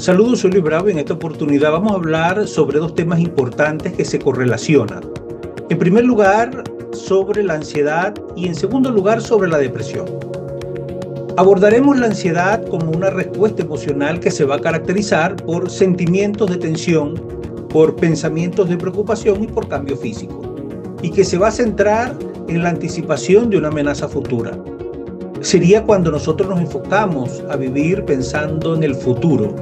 Saludos, soy Luis Bravo y en esta oportunidad vamos a hablar sobre dos temas importantes que se correlacionan. En primer lugar, sobre la ansiedad y en segundo lugar, sobre la depresión. Abordaremos la ansiedad como una respuesta emocional que se va a caracterizar por sentimientos de tensión, por pensamientos de preocupación y por cambio físico, y que se va a centrar en la anticipación de una amenaza futura. Sería cuando nosotros nos enfocamos a vivir pensando en el futuro.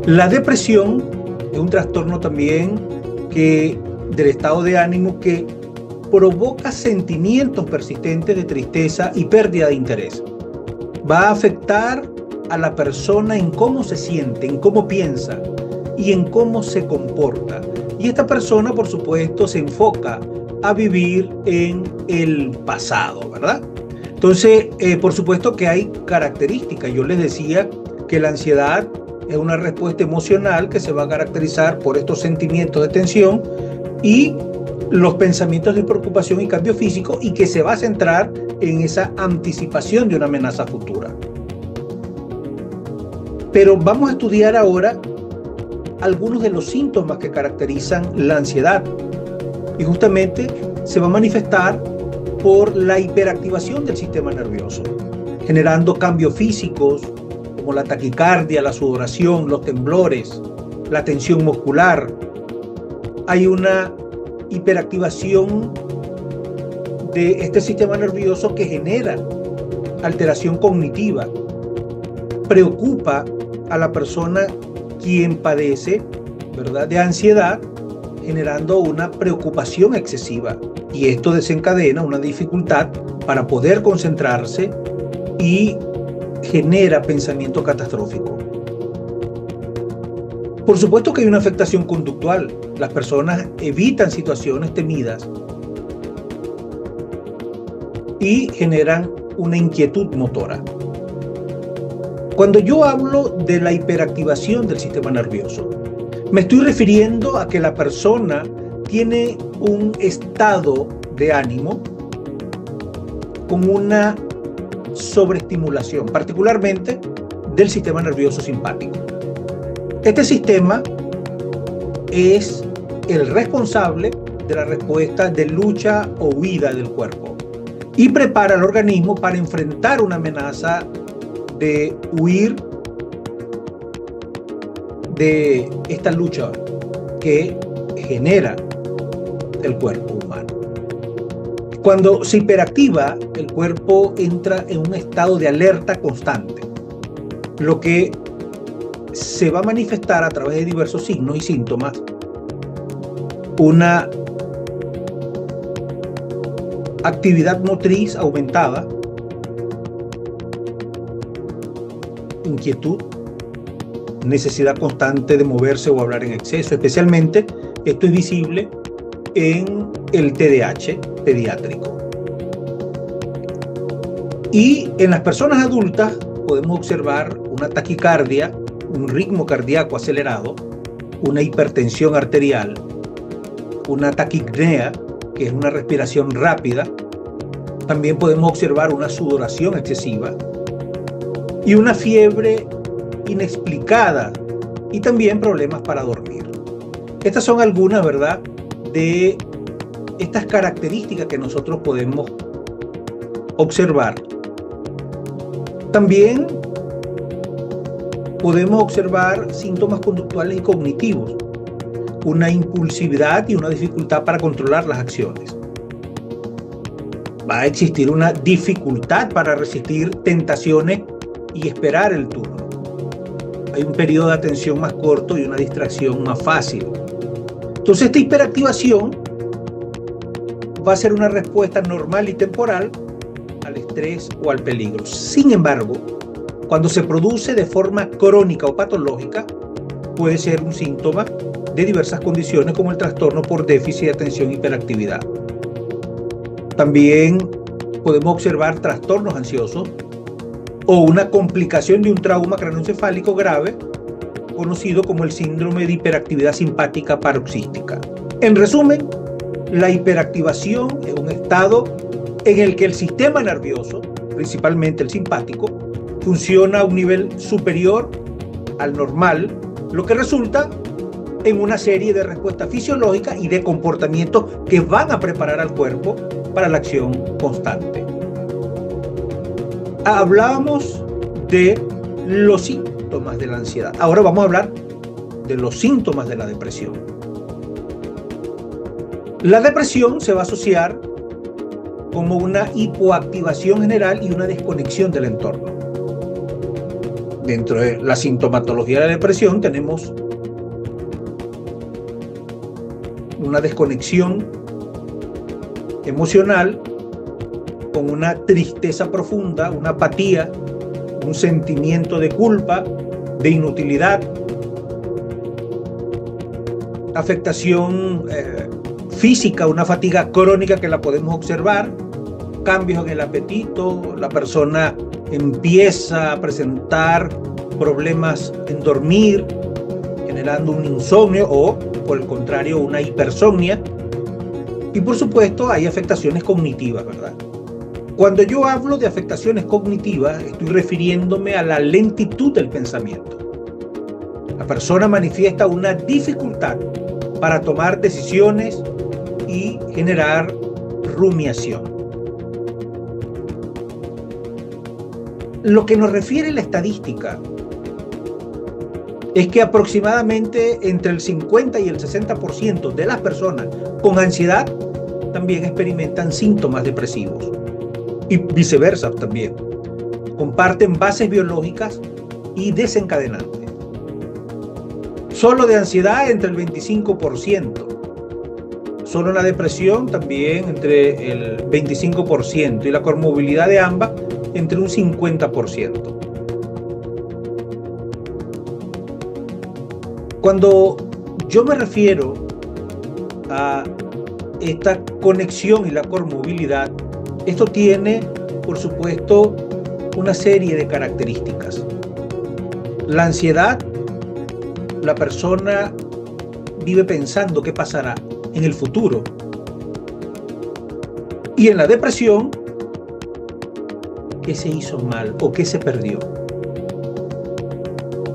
La depresión es un trastorno también del estado de ánimo que provoca sentimientos persistentes de tristeza y pérdida de interés. Va a afectar a la persona en cómo se siente, en cómo piensa y en cómo se comporta. Y esta persona, por supuesto, se enfoca a vivir en el pasado, ¿verdad? Entonces, por supuesto que hay características. Yo les decía que la ansiedad es una respuesta emocional que se va a caracterizar por estos sentimientos de tensión y los pensamientos de preocupación y cambio físico, y que se va a centrar en esa anticipación de una amenaza futura. Pero vamos a estudiar ahora algunos de los síntomas que caracterizan la ansiedad. Y justamente se va a manifestar por la hiperactivación del sistema nervioso, generando cambios físicos como la taquicardia, la sudoración, los temblores, la tensión muscular. Hay una hiperactivación de este sistema nervioso que genera alteración cognitiva. Preocupa a la persona quien padece, ¿verdad?, de ansiedad, generando una preocupación excesiva. Y esto desencadena una dificultad para poder concentrarse y genera pensamiento catastrófico. Por supuesto que hay una afectación conductual. Las personas evitan situaciones temidas y generan una inquietud motora. Cuando yo hablo de la hiperactivación del sistema nervioso, me estoy refiriendo a que la persona tiene un estado de ánimo con una sobreestimulación, particularmente del sistema nervioso simpático. Este sistema es el responsable de la respuesta de lucha o huida del cuerpo y prepara al organismo para enfrentar una amenaza de huir de esta lucha que genera el cuerpo humano. Cuando se hiperactiva, el cuerpo entra en un estado de alerta constante, lo que se va a manifestar a través de diversos signos y síntomas. Una actividad motriz aumentada, inquietud, necesidad constante de moverse o hablar en exceso. Especialmente esto es visible en el TDAH pediátrico. Y en las personas adultas podemos observar una taquicardia, un ritmo cardíaco acelerado, una hipertensión arterial, una taquipnea, que es una respiración rápida. También podemos observar una sudoración excesiva y una fiebre inexplicada, y también problemas para dormir. Estas son algunas, ¿verdad?, de estas características que nosotros podemos observar. También podemos observar síntomas conductuales y cognitivos, una impulsividad y una dificultad para controlar las acciones. Va a existir una dificultad para resistir tentaciones y esperar el turno. Hay un periodo de atención más corto y una distracción más fácil. Entonces, esta hiperactivación va a ser una respuesta normal y temporal al estrés o al peligro. Sin embargo, cuando se produce de forma crónica o patológica, puede ser un síntoma de diversas condiciones como el trastorno por déficit de atención e hiperactividad. También podemos observar trastornos ansiosos o una complicación de un trauma craneoencefálico grave, conocido como el síndrome de hiperactividad simpática paroxística. En resumen, la hiperactivación es un estado en el que el sistema nervioso, principalmente el simpático, funciona a un nivel superior al normal, lo que resulta en una serie de respuestas fisiológicas y de comportamientos que van a preparar al cuerpo para la acción constante. Hablábamos de los síntomas de la ansiedad. Ahora vamos a hablar de los síntomas de la depresión. La depresión se va a asociar como una hipoactivación general y una desconexión del entorno. Dentro de la sintomatología de la depresión tenemos una desconexión emocional con una tristeza profunda, una apatía, un sentimiento de culpa, de inutilidad, afectación física, una fatiga crónica que la podemos observar, cambios en el apetito, la persona empieza a presentar problemas en dormir, generando un insomnio o, por el contrario, una hipersomnia. Y por supuesto hay afectaciones cognitivas, ¿verdad? Cuando yo hablo de afectaciones cognitivas, estoy refiriéndome a la lentitud del pensamiento. La persona manifiesta una dificultad para tomar decisiones y generar rumiación. Lo que nos refiere la estadística es que aproximadamente entre el 50 y el 60% de las personas con ansiedad también experimentan síntomas depresivos y viceversa también. Comparten bases biológicas y desencadenantes. Solo de ansiedad entre el 25%. Solo la depresión también entre el 25% y la comorbilidad de ambas entre un 50%. Cuando yo me refiero a esta conexión y la comorbilidad, esto tiene, por supuesto, una serie de características. La ansiedad, la persona vive pensando qué pasará en el futuro. Y en la depresión, ¿qué se hizo mal o qué se perdió?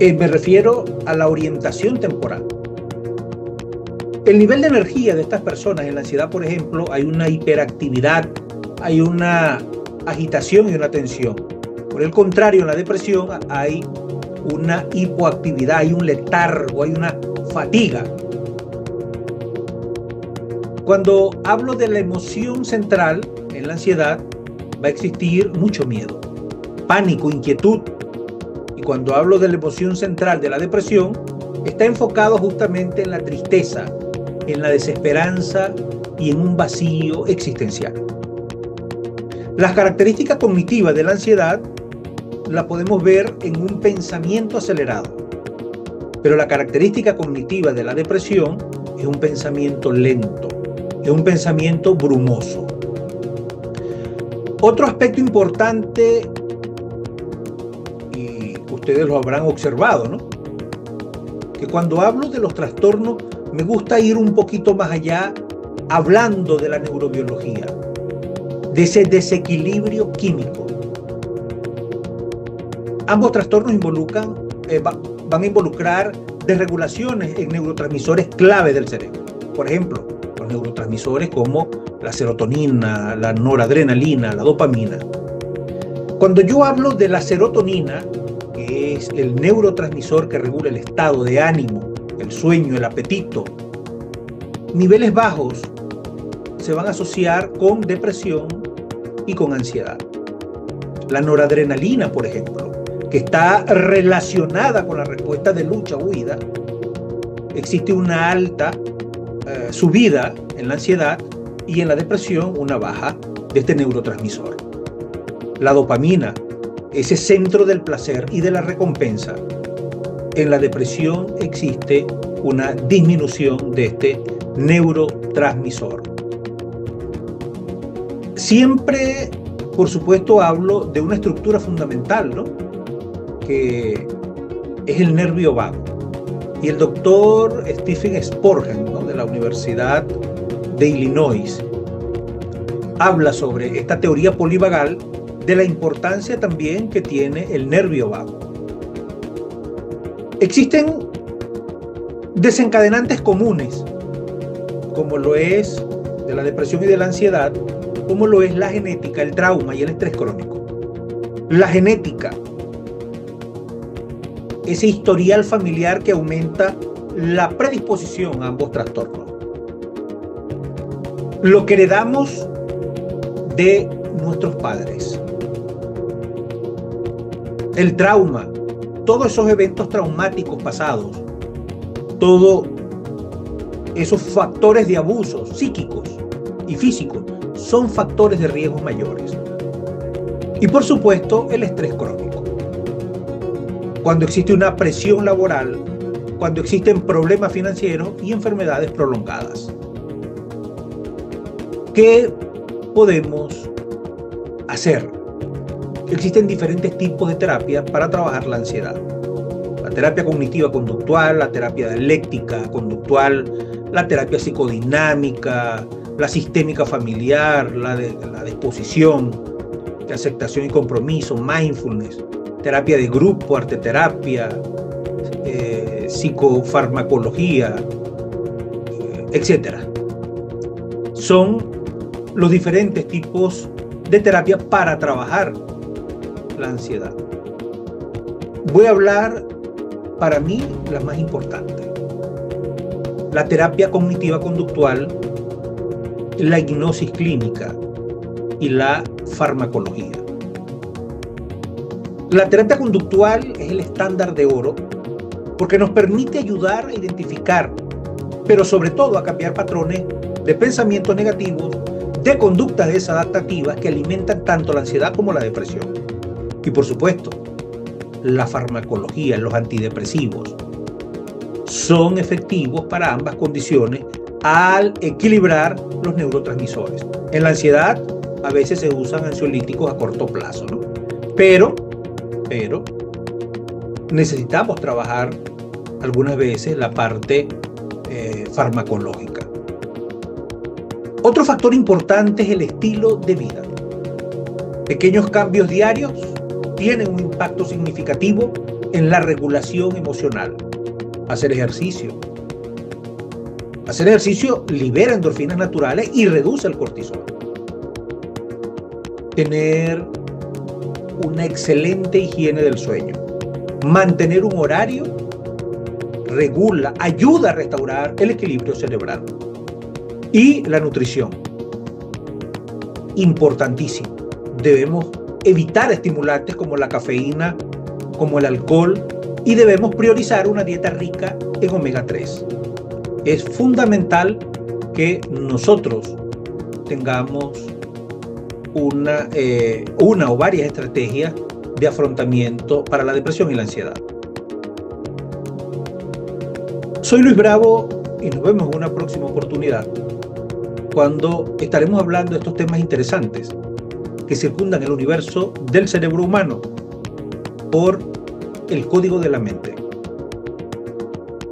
Me refiero a la orientación temporal. El nivel de energía de estas personas en la ansiedad, por ejemplo, hay una hiperactividad, hay una agitación y una tensión. Por el contrario, en la depresión hay una hipoactividad, hay un letargo, hay una fatiga. Cuando hablo de la emoción central en la ansiedad, va a existir mucho miedo, pánico, inquietud. Y cuando hablo de la emoción central de la depresión, está enfocado justamente en la tristeza, en la desesperanza y en un vacío existencial. Las características cognitivas de la ansiedad la podemos ver en un pensamiento acelerado, pero la característica cognitiva de la depresión es un pensamiento lento, es un pensamiento brumoso. Otro aspecto importante, y ustedes lo habrán observado, ¿no? Que cuando hablo de los trastornos, me gusta ir un poquito más allá, hablando de la neurobiología, de ese desequilibrio químico. Ambos trastornos van a involucrar desregulaciones en neurotransmisores clave del cerebro. Por ejemplo, los neurotransmisores como la serotonina, la noradrenalina, la dopamina. Cuando yo hablo de la serotonina, que es el neurotransmisor que regula el estado de ánimo, el sueño, el apetito, niveles bajos se van a asociar con depresión y con ansiedad. La noradrenalina, por ejemplo, que está relacionada con la respuesta de lucha o huida, existe una alta subida en la ansiedad y en la depresión una baja de este neurotransmisor. La dopamina, ese centro del placer y de la recompensa, en la depresión existe una disminución de este neurotransmisor. Siempre, por supuesto, hablo de una estructura fundamental, ¿no? Que es el nervio vago. Y el doctor Stephen Sporgen, ¿no? De la Universidad de Illinois, habla sobre esta teoría polivagal, de la importancia también que tiene el nervio vago. Existen desencadenantes comunes, como lo es de la depresión y de la ansiedad, como lo es la genética, el trauma y el estrés crónico. La genética, ese historial familiar que aumenta la predisposición a ambos trastornos. Lo que heredamos de nuestros padres. El trauma, todos esos eventos traumáticos pasados, todos esos factores de abusos psíquicos y físicos son factores de riesgo mayores. Y por supuesto, el estrés crónico. Cuando existe una presión laboral, cuando existen problemas financieros y enfermedades prolongadas. ¿Qué podemos hacer? Existen diferentes tipos de terapia para trabajar la ansiedad. La terapia cognitiva conductual, la terapia dialéctica conductual, la terapia psicodinámica, la sistémica familiar, la de disposición, de aceptación y compromiso, mindfulness, terapia de grupo, arteterapia, psicofarmacología, etc. Son los diferentes tipos de terapia para trabajar la ansiedad. Voy a hablar, para mí, la más importante. La terapia cognitiva conductual, la hipnosis clínica y la farmacología. La terapia conductual es el estándar de oro porque nos permite ayudar a identificar, pero sobre todo a cambiar patrones de pensamientos negativos, de conductas desadaptativas que alimentan tanto la ansiedad como la depresión. Y por supuesto, la farmacología, los antidepresivos, son efectivos para ambas condiciones al equilibrar los neurotransmisores. En la ansiedad a veces se usan ansiolíticos a corto plazo, ¿no? Pero necesitamos trabajar algunas veces la parte farmacológica. Otro factor importante es el estilo de vida. Pequeños cambios diarios tienen un impacto significativo en la regulación emocional. Hacer ejercicio. Hacer ejercicio libera endorfinas naturales y reduce el cortisol. Tener una excelente higiene del sueño. Mantener un horario regula, ayuda a restaurar el equilibrio cerebral. Y la nutrición. Importantísimo. Debemos evitar estimulantes como la cafeína, como el alcohol, y debemos priorizar una dieta rica en omega 3. Es fundamental que nosotros tengamos una o varias estrategias de afrontamiento para la depresión y la ansiedad. Soy Luis Bravo y nos vemos en una próxima oportunidad cuando estaremos hablando de estos temas interesantes que circundan el universo del cerebro humano por el código de la mente.